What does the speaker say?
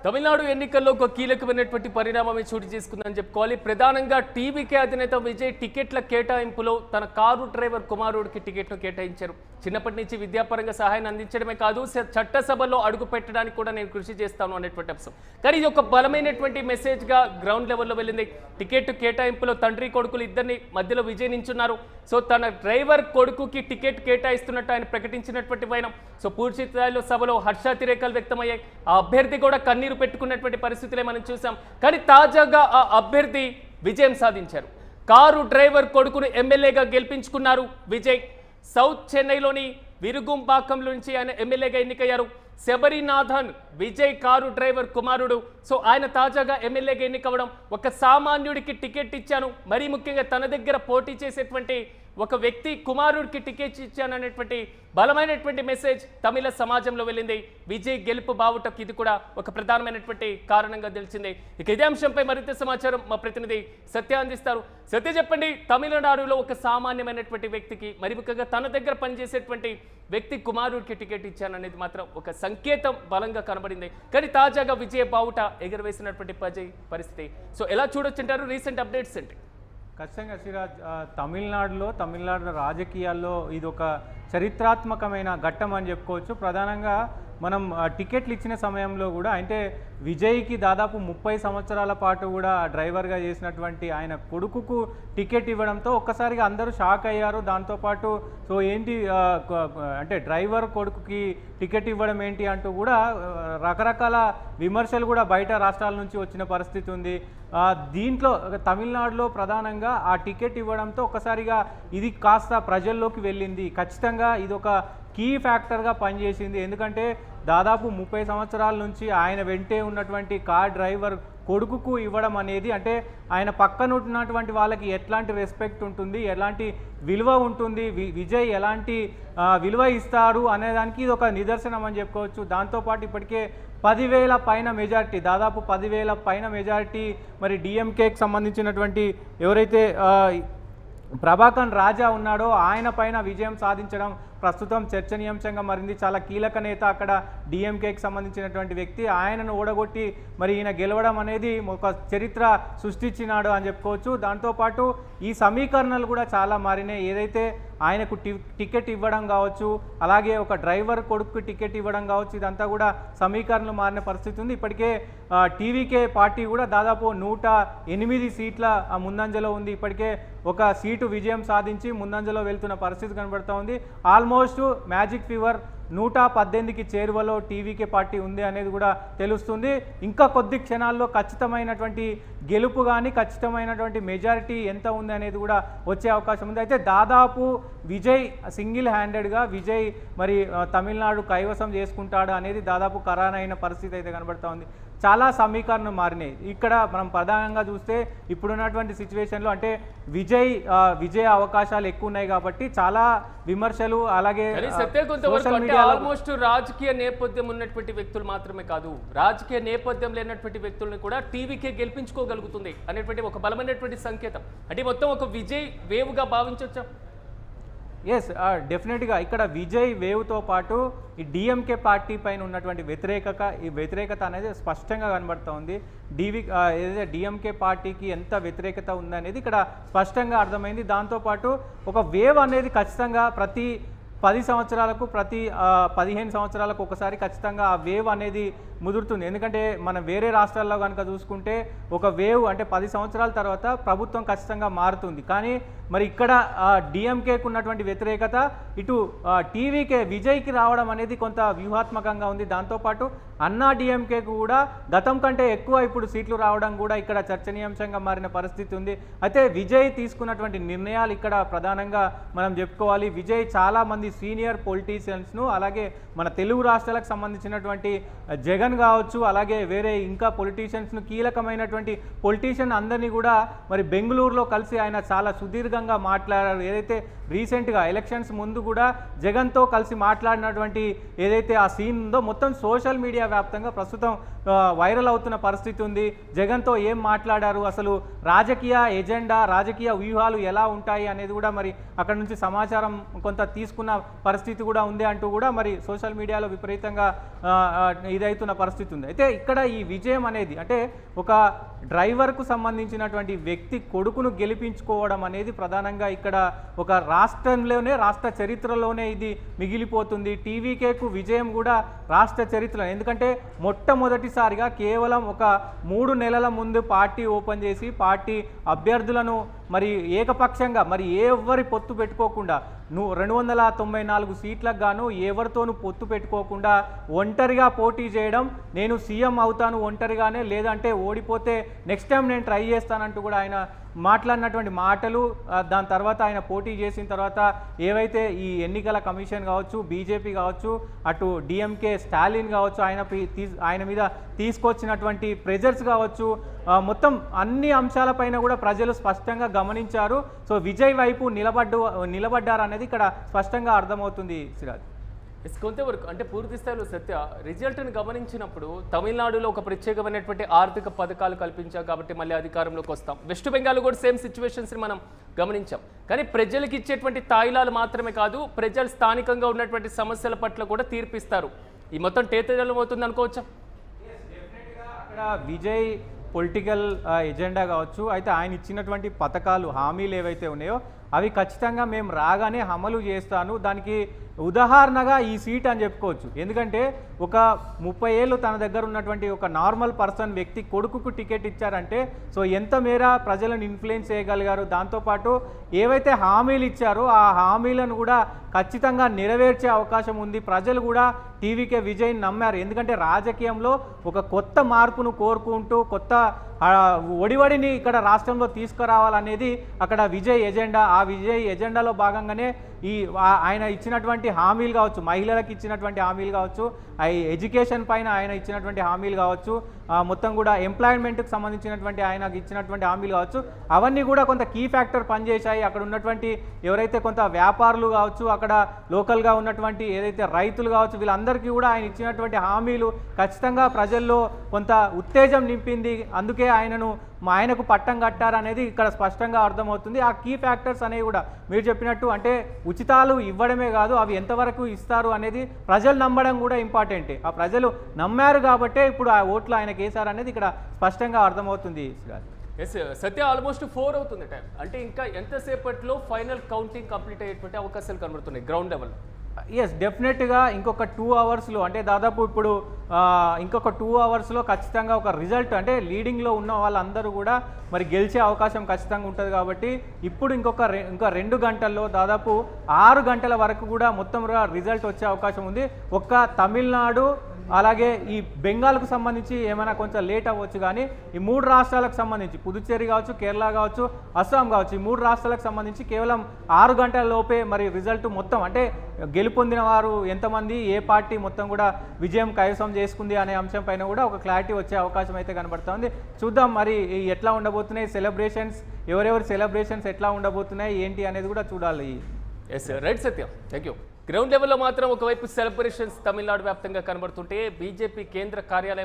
తమిళనాడు ఎన్నికల్లో ఒక కీలకమైనటువంటి పరిణామమే చోటు చేసుకుందని చెప్పుకోవాలి. ప్రధానంగా టీవీకే అధినేత విజయ్ టికెట్ల కేటాయింపులో తన కారు డ్రైవర్ కుమారుడికి టికెట్ను కేటాయించారు. చిన్నప్పటి నుంచి విద్యాపరంగా సహాయాన్ని అందించడమే కాదు, చట్టసభలో అడుగు పెట్టడానికి కూడా నేను కృషి చేస్తాను అనేటువంటి అంశం. కానీ ఇది ఒక బలమైనటువంటి మెసేజ్గా గ్రౌండ్ లెవెల్లో వెళ్ళింది. టికెట్ కేటాయింపులో తండ్రి కొడుకులు ఇద్దరిని మధ్యలో విజయ్ నించున్నారు. సో తన డ్రైవర్ కొడుకుకి టికెట్ కేటాయిస్తున్నట్టు ఆయన ప్రకటించినటువంటి వైనం. సో పూర్తి స్థాయిలో సభలో హర్షాతిరేకాలు వ్యక్తమయ్యాయి. ఆ అభ్యర్థి కూడా కన్నీరు పెట్టుకున్నటువంటి పరిస్థితులే మనం చూసాం. కానీ తాజాగా ఆ అభ్యర్థి విజయం సాధించారు. కారు డ్రైవర్ కొడుకును ఎమ్మెల్యేగా గెలిపించుకున్నారు విజయ్. సౌత్ చెన్నైలోని విరుగుంపాకం నుంచి ఆయన ఎమ్మెల్యేగా ఎన్నికయ్యారు. శబరినాథన్ విజయ్ కారు డ్రైవర్ కుమారుడు. సో ఆయన తాజాగా ఎమ్మెల్యేగా ఎన్నికవ్వడం, ఒక సామాన్యుడికి టికెట్ ఇచ్చాను, మరీ ముఖ్యంగా తన దగ్గర పోటీ చేసేటువంటి ఒక వ్యక్తి కుమారుడికి టికెట్ ఇచ్చాననేటువంటి బలమైనటువంటి మెసేజ్ తమిళ సమాజంలో వెళ్ళింది. విజయ్ గెలుపు బావుటకు ఇది కూడా ఒక ప్రధానమైనటువంటి కారణంగా తెలిసింది. ఇక ఇదే అంశంపై మరింత సమాచారం మా ప్రతినిధి సత్య అందిస్తారు. సత్య, చెప్పండి, తమిళనాడులో ఒక సామాన్యమైనటువంటి వ్యక్తికి, మరి ముఖ్యంగా తన దగ్గర పనిచేసేటువంటి వ్యక్తి కుమారుడికి టికెట్ ఇచ్చాననేది మాత్రం ఒక సంకేతం బలంగా కనబడింది. కానీ తాజాగా విజయ్ బావుట ఎగరవేసినటువంటి పరిస్థితి. సో ఎలా చూడొచ్చుంటారు రీసెంట్ అప్డేట్స్ ఏంటి? ఖచ్చితంగా సిరాజ్, తమిళనాడు రాజకీయాల్లో ఇది ఒక చరిత్రాత్మకమైన ఘట్టం అని చెప్పుకోవచ్చు. ప్రధానంగా మనం టికెట్లు ఇచ్చిన సమయంలో కూడా, అంటే విజయ్కి దాదాపు 30 సంవత్సరాల పాటు కూడా డ్రైవర్గా చేసినటువంటి ఆయన కొడుకుకు టికెట్ ఇవ్వడంతో ఒక్కసారిగా అందరూ షాక్ అయ్యారు. దాంతోపాటు సో ఏంటి అంటే డ్రైవర్ కొడుకుకి టికెట్ ఇవ్వడం ఏంటి అంటూ కూడా రకరకాల విమర్శలు కూడా బయట రాష్ట్రాల నుంచి వచ్చిన పరిస్థితి ఉంది. దీంట్లో తమిళనాడులో ప్రధానంగా ఆ టికెట్ ఇవ్వడంతో ఒక్కసారిగా ఇది కాస్త ప్రజల్లోకి వెళ్ళింది. ఖచ్చితంగా ఇది ఒక కీ ఫ్యాక్టర్గా పనిచేసింది. ఎందుకంటే దాదాపు 30 సంవత్సరాల నుంచి ఆయన వెంటే ఉన్నటువంటి కార్ డ్రైవర్ కొడుకుకు ఇవ్వడం అనేది, అంటే ఆయన పక్కన ఉన్నటువంటి వాళ్ళకి ఎట్లాంటి రెస్పెక్ట్ ఉంటుంది, ఎలాంటి విలువ ఉంటుంది, విజయ్ ఎలాంటి విలువ ఇస్తారు అనేదానికి ఇది ఒక నిదర్శనం అని చెప్పుకోవచ్చు. దాంతోపాటు ఇప్పటికే 10,000 పైన మెజారిటీ, దాదాపు 10,000 పైన మెజారిటీ మరి డిఎంకేకి సంబంధించినటువంటి ఎవరైతే ప్రభాకర్ రాజా ఉన్నాడో ఆయన పైన విజయం సాధించడం ప్రస్తుతం చర్చనీయాంశంగా మారింది. చాలా కీలక నేత అక్కడ డిఎంకేకి సంబంధించినటువంటి వ్యక్తి, ఆయనను ఓడగొట్టి మరి ఈయన గెలవడం అనేది ఒక చరిత్ర సృష్టించినాడు అని చెప్పుకోవచ్చు. దాంతోపాటు ఈ సమీకరణలు కూడా చాలా మారినాయి. ఏదైతే ఆయనకు టికెట్ ఇవ్వడం కావచ్చు, అలాగే ఒక డ్రైవర్ కొడుకు టికెట్ ఇవ్వడం కావచ్చు, ఇదంతా కూడా సమీకరణలు మారిన పరిస్థితి ఉంది. ఇప్పటికే టీవీకే పార్టీ కూడా దాదాపు 108 సీట్ల ముందంజలో ఉంది. ఇప్పటికే ఒక సీటు విజయం సాధించి ముందంజలో వెళ్తున్న పరిస్థితి కనబడుతూ ఉంది. ఆల్మోస్ట్ మ్యాజిక్ ఫీవర్ 118కి చేరువలో టీవీకే పార్టీ ఉంది అనేది కూడా తెలుస్తుంది. ఇంకా కొద్ది క్షణాల్లో ఖచ్చితమైనటువంటి గెలుపు కానీ, ఖచ్చితమైనటువంటి మెజారిటీ ఎంత ఉంది అనేది కూడా వచ్చే అవకాశం ఉంది. అయితే దాదాపు విజయ్ సింగిల్ హ్యాండెడ్గా విజయ్ మరి తమిళనాడు కైవసం చేసుకుంటాడు అనేది దాదాపు ఖరారైన పరిస్థితి అయితే కనబడుతూ ఉంది. చాలా సమీకరణలు మారినాయి. ఇక్కడ మనం ప్రధానంగా చూస్తే ఇప్పుడున్నటువంటి సిచ్యువేషన్లో అంటే విజయ అవకాశాలు ఎక్కువ ఉన్నాయి కాబట్టి చాలా విమర్శలు, అలాగే ఆల్మోస్ట్ రాజకీయ నేపథ్యం ఉన్నటువంటి వ్యక్తులు మాత్రమే కాదు, రాజకీయ నేపథ్యం లేనటువంటి వ్యక్తులను కూడా టీవీకే గెలిపించుకోగలుగుతుంది అనేటువంటి ఒక బలమైనటువంటి సంకేతం. అంటే మొత్తం ఒక విజయ్ వేవ్గా భావించవచ్చా? ఎస్, డెఫినెట్గా ఇక్కడ విజయ్ వేవ్తో పాటు ఈ డిఎంకే పార్టీ పైన ఉన్నటువంటి వ్యతిరేకత అనేది స్పష్టంగా కనబడుతూ ఉంది. ఏదైతే డిఎంకే పార్టీకి ఎంత వ్యతిరేకత ఉందనేది ఇక్కడ స్పష్టంగా అర్థమైంది. దాంతోపాటు ఒక వేవ్ అనేది ఖచ్చితంగా ప్రతి 10 సంవత్సరాలకు, ప్రతి 15 సంవత్సరాలకు ఒకసారి ఖచ్చితంగా ఆ వేవ్ అనేది ముదురుతుంది. ఎందుకంటే మనం వేరే రాష్ట్రాల్లో కనుక చూసుకుంటే ఒక వేవ్ అంటే 10 సంవత్సరాల తర్వాత ప్రభుత్వం ఖచ్చితంగా మారుతుంది. కానీ మరి ఇక్కడ డిఎంకేకు ఉన్నటువంటి వ్యతిరేకత ఇటు టీవీకే విజయ్కి రావడం అనేది కొంత వ్యూహాత్మకంగా ఉంది. దాంతోపాటు అన్నా డిఎంకేకు కూడా గతం కంటే ఎక్కువ ఇప్పుడు సీట్లు రావడం కూడా ఇక్కడ చర్చనీయాంశంగా మారిన పరిస్థితి ఉంది. అయితే విజయ్ తీసుకున్నటువంటి నిర్ణయాలు ఇక్కడ ప్రధానంగా మనం చెప్పుకోవాలి. విజయ్ చాలామంది సీనియర్ పొలిటీషియన్స్ను, అలాగే మన తెలుగు రాష్ట్రాలకు సంబంధించినటువంటి జగన్ కావచ్చు, అలాగే వేరే ఇంకా పొలిటీషియన్స్ను, కీలకమైనటువంటి పొలిటీషియన్ అందరినీ కూడా మరి బెంగళూరులో కలిసి ఆయన చాలా సుదీర్ఘంగా సుదీర్ఘంగా మాట్లాడారు. ఏదైతే రీసెంట్గా ఎలక్షన్స్ ముందు కూడా జగన్తో కలిసి మాట్లాడినటువంటి ఏదైతే ఆ సీన్ ఉందో మొత్తం సోషల్ మీడియా వ్యాప్తంగా ప్రస్తుతం వైరల్ అవుతున్న పరిస్థితి ఉంది. జగన్తో ఏం మాట్లాడారు, అసలు రాజకీయ ఎజెండా, రాజకీయ వ్యూహాలు ఎలా ఉంటాయి అనేది కూడా మరి అక్కడ నుంచి సమాచారం కొంత తీసుకున్న పరిస్థితి కూడా ఉంది అంటూ కూడా మరి సోషల్ మీడియాలో విపరీతంగా ఇదవుతున్న పరిస్థితి ఉంది. అయితే ఇక్కడ ఈ విజయం అనేది అంటే ఒక డ్రైవర్కు సంబంధించినటువంటి వ్యక్తి కొడుకును గెలిపించుకోవడం అనేది ప్రధానంగా ఇక్కడ ఒక రాష్ట్రంలోనే, రాష్ట్ర చరిత్రలోనే ఇది మిగిలిపోతుంది. టీవీకేకు విజయం కూడా రాష్ట్ర చరిత్ర. ఎందుకంటే మొట్టమొదటిసారిగా కేవలం ఒక 3 నెలల ముందు పార్టీ ఓపెన్ చేసి పార్టీ అభ్యర్థులను మరి ఏకపక్షంగా మరి ఎవరి పొత్తు పెట్టుకోకుండా 294 సీట్లకు గాను ఎవరితోనూ పొత్తు పెట్టుకోకుండా ఒంటరిగా పోటీ చేయడం, నేను సీఎం అవుతాను ఒంటరిగానే, లేదంటే ఓడిపోతే నెక్స్ట్ టైం నేను ట్రై చేస్తానంటూ కూడా ఆయన మాట్లాడినటువంటి మాటలు, దాని తర్వాత ఆయన పోటీ చేసిన తర్వాత ఏవైతే ఈ ఎన్నికల కమిషన్ కావచ్చు, బీజేపీ కావచ్చు, అటు డిఎంకే స్టాలిన్ కావచ్చు, ఆయన మీద తీసుకొచ్చినటువంటి ప్రెజర్స్ కావచ్చు, మొత్తం అన్ని అంశాలపైన కూడా ప్రజలు స్పష్టంగా గమనించారు. సో విజయ్ వైపు నిలబడ్డారు అనేది ఇక్కడ స్పష్టంగా అర్థమవుతుంది సిరాజ్. కొంతవరకు అంటే పూర్తి స్థాయిలో సత్య రిజల్ట్ని గమనించినప్పుడు తమిళనాడులో ఒక ప్రత్యేకమైనటువంటి ఆర్థిక పథకాలు కల్పించాం కాబట్టి మళ్ళీ అధికారంలోకి వస్తాం. వెస్ట్ బెంగాల్ కూడా సేమ్ సిచ్యువేషన్స్ని మనం గమనించాం. కానీ ప్రజలకు ఇచ్చేటువంటి తాయిలాలు మాత్రమే కాదు, ప్రజలు స్థానికంగా ఉన్నటువంటి సమస్యల పట్ల కూడా తీర్పిస్తారు. ఈ మొత్తం టేతజలం అవుతుంది అనుకోవచ్చా? అక్కడ విజయ్ పొలిటికల్ ఎజెండా కావచ్చు, అయితే ఆయన ఇచ్చినటువంటి పథకాలు, హామీలు ఏవైతే ఉన్నాయో అవి ఖచ్చితంగా మేము రాగానే అమలు చేస్తాను. దానికి ఉదాహరణగా ఈ సీట్ అని చెప్పుకోవచ్చు. ఎందుకంటే ఒక 30 ఏళ్ళు తన దగ్గర ఉన్నటువంటి ఒక నార్మల్ పర్సన్ వ్యక్తి కొడుకుకు టికెట్ ఇచ్చారంటే సో ఎంత మేర ప్రజలను ఇన్ఫ్లుయెన్స్ చేయగలిగారు. దాంతోపాటు ఏవైతే హామీలు ఇచ్చారో ఆ హామీలను కూడా ఖచ్చితంగా నెరవేర్చే అవకాశం ఉంది. ప్రజలు కూడా టీవీకే విజయ్ నమ్మారు. ఎందుకంటే రాజకీయంలో ఒక కొత్త మార్పును కోరుకుంటూ కొత్త ఒడివడిని ఇక్కడ రాష్ట్రంలో తీసుకురావాలనేది అక్కడ విజయ్ ఎజెండా. ఆ విజయ్ ఎజెండాలో భాగంగానే ఆయన ఇచ్చినటువంటి హామీలు కావచ్చు, మహిళలకు ఇచ్చినటువంటి హామీలు కావచ్చు, ఎడ్యుకేషన్ పైన ఆయన ఇచ్చినటువంటి హామీలు కావచ్చు, మొత్తం కూడా ఎంప్లాయ్మెంట్కి సంబంధించినటువంటి ఆయనకు ఇచ్చినటువంటి హామీలు కావచ్చు, అవన్నీ కూడా కొంత కీ ఫ్యాక్టర్ పనిచేశాయి. అక్కడ ఉన్నటువంటి ఎవరైతే కొంత వ్యాపారులు కావచ్చు, అక్కడ లోకల్గా ఉన్నటువంటి ఏదైతే రైతులు కావచ్చు, వీళ్ళందరికీ కూడా ఆయన ఇచ్చినటువంటి హామీలు ఖచ్చితంగా ప్రజల్లో కొంత ఉత్తేజం నింపింది. అందుకే ఆయనకు పట్టం కట్టారనేది ఇక్కడ స్పష్టంగా అర్థమవుతుంది. ఆ కీ ఫ్యాక్టర్స్ అనేవి కూడా మీరు చెప్పినట్టు అంటే ఉచితాలు ఇవ్వడమే కాదు, అవి ఎంతవరకు ఇస్తారు అనేది ప్రజలు నమ్మడం కూడా ఇంపార్టెంటే. ఆ ప్రజలు నమ్మారు కాబట్టే ఇప్పుడు ఆ ఓట్లు ఆయనకి వేశారనేది ఇక్కడ స్పష్టంగా అర్థమవుతుంది. ఎస్ సత్య, ఆల్మోస్ట్ 4 అవుతుంది టైం. అంటే ఇంకా ఎంతసేపట్లో ఫైనల్ కౌంటింగ్ కంప్లీట్ అయ్యేటువంటి అవకాశాలు కనబడుతున్నాయి గ్రౌండ్ లెవెల్? ఎస్, డెఫినెట్గా ఇంకొక 2 అవర్స్లో అంటే దాదాపు ఇప్పుడు ఇంకొక 2 అవర్స్లో ఖచ్చితంగా ఒక రిజల్ట్ అంటే లీడింగ్లో ఉన్న వాళ్ళందరూ కూడా మరి గెలిచే అవకాశం ఖచ్చితంగా ఉంటుంది. కాబట్టి ఇప్పుడు ఇంకా 2 గంటల్లో దాదాపు 6 గంటల వరకు కూడా మొత్తం రిజల్ట్ వచ్చే అవకాశం ఉంది. ఒక్క తమిళనాడు అలాగే ఈ బెంగాల్కు సంబంధించి ఏమైనా కొంచెం లేట్ అవ్వచ్చు, కానీ ఈ 3 రాష్ట్రాలకు సంబంధించి పుదుచ్చేరి కావచ్చు, కేరళ కావచ్చు, అస్సాం కావచ్చు, ఈ 3 రాష్ట్రాలకు సంబంధించి కేవలం 6 గంటల లోపే మరి రిజల్ట్ మొత్తం అంటే గెలుపొందిన వారు ఎంతమంది, ఏ పార్టీ మొత్తం కూడా విజయం కైవసం చేసుకుంది అనే అంశం పైన కూడా ఒక క్లారిటీ వచ్చే అవకాశం అయితే కనబడుతుంది. చూద్దాం మరి ఎట్లా ఉండబోతున్నాయి సెలబ్రేషన్స్, ఎవరెవరి సెలబ్రేషన్స్ ఎట్లా ఉండబోతున్నాయి ఏంటి అనేది కూడా చూడాలి. Yes right Satya, thank you. Ground లెవెల్లో మాత్రం ఒకవైపు సెలబ్రేషన్స్ తమిళనాడు వ్యాప్తంగా కనబడుతుంటే బీజేపీ కేంద్ర కార్యాలయం